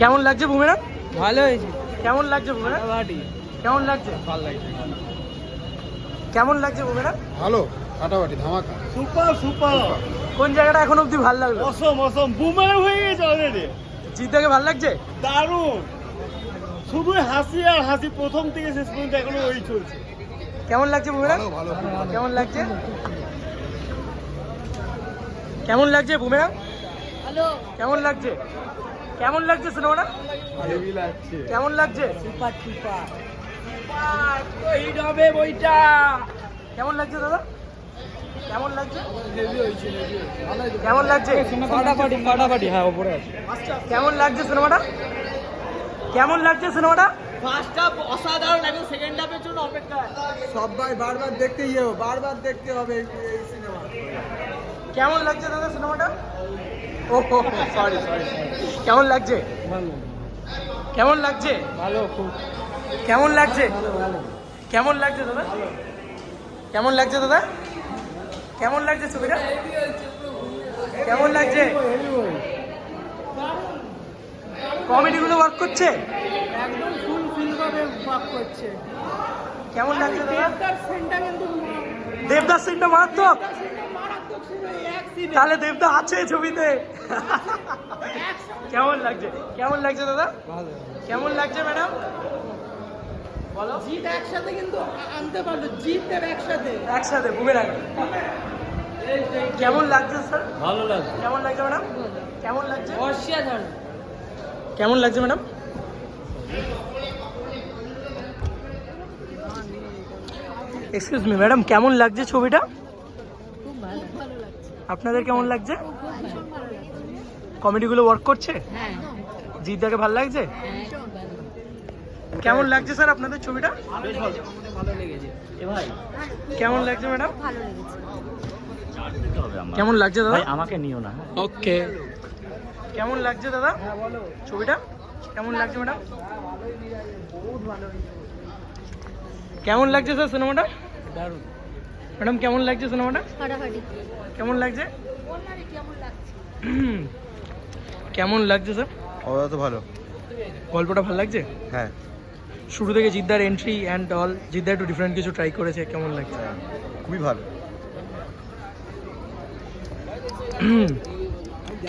কেমন লাগছে বুমেরা? ভালো হয়েছে। কেমন লাগছে বুমেরা? ফাটাফাটি। কেমন লাগছে? ভালো লাগছে। কেমন লাগছে বুমেরা? ভালো, ফাটাফাটি, ধামাকা। Super super. কোন জায়গাটা এখন অব্দি ভালো লাগলো? অসম অসম বুমেরা হয়ে গেছে অলরেডি। জিদ্দাকে ভালো লাগছে? দারুণ। শুধু হাসি আর হাসি, প্রথম থেকে শেষ পর্যন্ত এখনো ওই চলছে। কেমন লাগছে বুমেরা? ভালো ভালো খুব ভালো। কেমন লাগছে? কেমন লাগছে বুমেরা? হ্যালো, কেমন লাগছে? কেমন লাগছে সিনেমাটা? হেভি লাগছে। কেমন লাগছে? Super super. তো হিট হবে বইটা। কেমন লাগছে দাদা? কেমন লাগছে? হেভি হয়েছে, হেভি হয়েছে। কেমন লাগছে? ফাটাফাটি ফাটাফাটি। হ্যাঁ উপরে আছে। কেমন লাগছে সিনেমাটা? কেমন লাগছে সিনেমাটা? ফার্স্ট হাফ অসাধারণ, এখন সেকেন্ড হাফের জন্য অপেক্ষা। সবাই বারবার দেখতেই হবে, বারবার দেখতে হবে এই সিনেমা। কেমন লাগছে দাদা সিনেমাটা? ও সরি সরি। কেমন লাগছে? ভালো কেমন লাগছে? ভালো খুব কেমন লাগছে? ভালো ভালো। কেমন লাগছে দাদা? কেমন লাগছে দাদা? কেমন লাগছে ছবিটা? কেমন লাগছে? কমেডিগুলো ওয়ার্ক করছে? একদম ফুল ফিল ভাবে ওয়ার্ক করছে। কেমন লাগছে দাদা? দেবদার সেন্টার কিন্তু দেবদাস সিনটা মারাত্মক। মারাত্মক ছিল এক সিনে। তাহলে দেবদা আছে ছবিতে। কেমন লাগছে? কেমন লাগছে দাদা? ভালো। কেমন লাগছে ম্যাডাম? বলো। জিত একসাথে কিন্তু আনতে পারলো, জিত দেব একসাথে। একসাথে বুমেরাং। কেমন লাগছে স্যার? ভালো লাগছে। কেমন লাগছে ম্যাডাম? কেমন লাগছে? অসাধারণ। কেমন লাগছে ম্যাডাম? এক্সকিউজ মি ম্যাডাম, কেমন লাগছে ছবিটা? খুব ভালো ভালো লাগছে। আপনাদের কেমন লাগছে? খুব ভীষণ ভালো লাগছে। কমেডিগুলো ওয়ার্ক করছে? হ্যাঁ জিদ্দাকে ভালো লাগছে? হ্যাঁ ভালো। কেমন লাগছে স্যার আপনাদের ছবিটা? বেশ ভালো, ভালো লেগেছে। এ ভাই কেমন লাগছে ম্যাডাম? ভালো লেগেছে। কেমন লাগছে দাদা? ভাই আমাকে নিও না। ওকে। কেমন লাগছে দাদা হ্যাঁ বলো। ছবিটা? কেমন লাগছে ম্যাডাম? কেমন লাগছে স্যার সিনেমাটা? দারুণ। ম্যাডাম কেমন লাগছে সিনেমাটা? ফাটাফাটি। কেমন লাগছে? ওনারে কেমন লাগছে? কেমন লাগছে স্যার? ওরা তো ভালো। গল্পটা ভালো লাগছে? হ্যাঁ, শুরু থেকে জিদ্দার এন্ট্রি অ্যান্ড অল, জিদ্দা একটু ডিফারেন্ট কিছু ট্রাই করেছে, কেমন লাগছে? খুবই ভালো।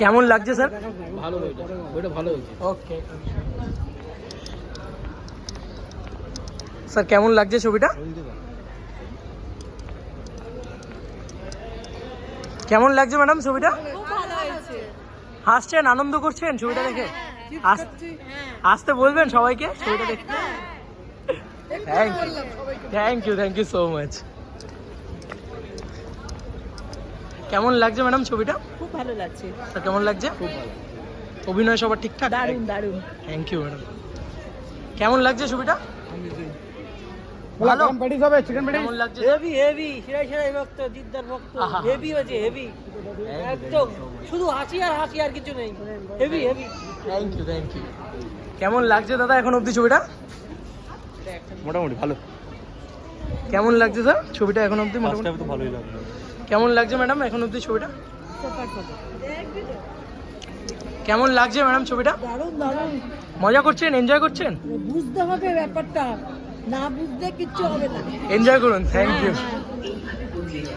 কেমন লাগছে স্যার? ভালো হয়েছে, ওইটা ভালো হয়েছে। ওকে স্যার, কেমন লাগছে ছবিটা? কেমন লাগছে ম্যাডাম ছবিটা? খুব ভালো হয়েছে। হাসছেন, আনন্দ করছেন ছবিটা দেখে? হ্যাঁ। আসতে বলবেন সবাইকে ছবিটা দেখতে? Thank you so much. কেমন লাগছে ম্যাডাম ছবিটা? খুব ভালো লাগছে। স্যার কেমন লাগছে? খুব ভালো। অভিনয় সবার ঠিকঠাক? দারুণ দারুণ। Thank you madam. কেমন লাগছে ছবিটা? ভালো। প্যাটিস হবে, চিকেন প্যাটিস। কেমন লাগছে? হেভি হেভি সেরাই সেরাই ভক্ত, জিদ্দার ভক্ত। আহা। হেভি হয়েছে হেভি। একদম শুধু হাসি আর কিছু নেই। Heavy heavy. Thank you. কেমন লাগছে দাদা এখন অবধি ছবিটা? মোটামুটি ভালো। কেমন লাগছে স্যার ছবিটা এখন অবধি মোটামুটি? তো ভালোই লাগলো। কেমন লাগছে ম্যাডাম এখন অবধি ছবিটা? Super super. কেমন লাগছে ম্যাডাম ছবিটা? দারুণ দারুণ। মজা করছেন, এনজয় করছেন? বুঝতে হবে ব্যাপারটা, না বুঝতে কিচ্ছু হবে না। এনজয় করুন। Thank you. হ্যাঁ,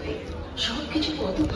হ্যাঁ।